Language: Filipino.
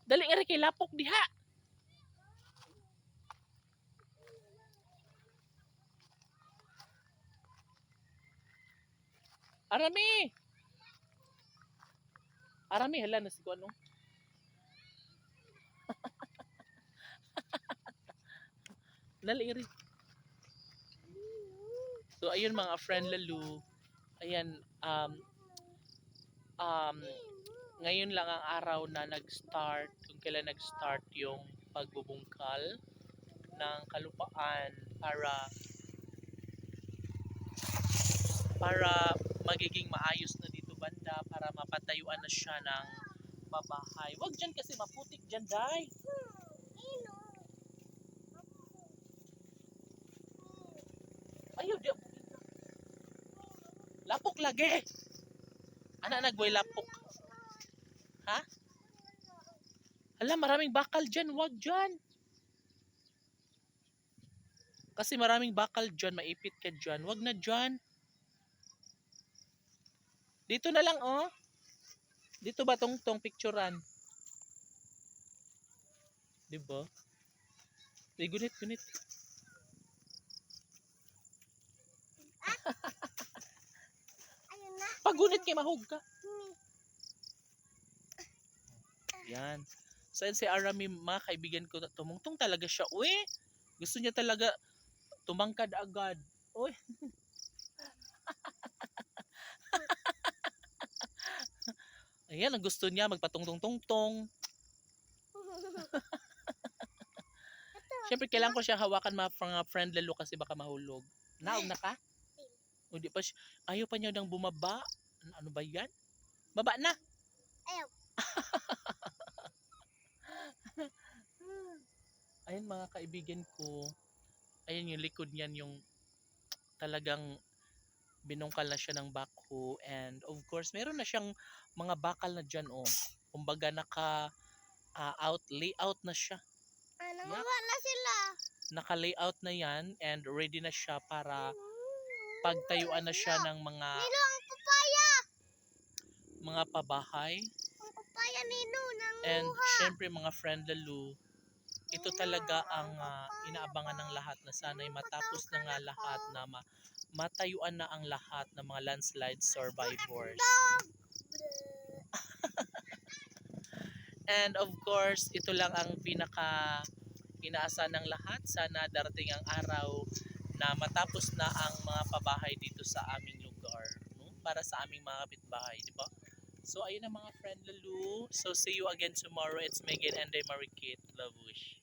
Dali nga rin kay lapok diha. Arami! Arami, hala na si ano. Dali rin. So, ayun mga friend Lalu. Ayan, um, ngayon lang ang araw na nag-start, kung kailan nag-start yung pagbubungkal ng kalupaan para magiging maayos na dito banda, para mapatayuan na siya ng mabahay. Wag dyan kasi maputik dyan, Day. Ayaw, di. Lapok lagi. Anak nagboy lapok. Ha? Hala, maraming bakal dyan. Wag dyan. Kasi maraming bakal dyan. Maipit ka dyan. Wag na dyan. Dito na lang, oh. Dito ba tong picturean? Diba? Ay, gunit, gunit. Pag gunit kay mahog ka. Yan. So, yan si Arami, mga kaibigan ko. Tumungtong talaga siya. Uy, gusto niya talaga tumangkad agad. Uy. Ayan, ang gusto niya magpatungtong-tungtong. Siyempre, kailangan ko siya hawakan mga friend Lalo kasi baka mahulog. Naog na ka? O di pa siya, ayaw pa niya nang bumaba. Ano ba yan? Baba na! Ayaw. Ayun mga kaibigan ko. Ayun yung likod niyan yung talagang binungkal na siya ng backhoe. And of course, meron na siyang mga bakal na dyan, oh. Kumbaga layout na siya. Nanguha na sila. Naka-layout na yan and ready na siya para pagtayuan na siya ng Nino, ang papaya. mga pabahay. Ang papaya, Nino, nanguha. And syempre mga friend Lalu, ito talaga ang inaabangan ng lahat na sana'y matapos na nga lahat na matayuan na ang lahat ng mga landslide survivors. And of course, ito lang ang pinaka inaasahan ng lahat. Sana darating ang araw na matapos na ang mga pabahay dito sa aming lugar, no? Para sa aming mga kapitbahay, di ba? So ayun na mga friend Lalu. So see you again tomorrow. It's Megan and Marikit. Love wish.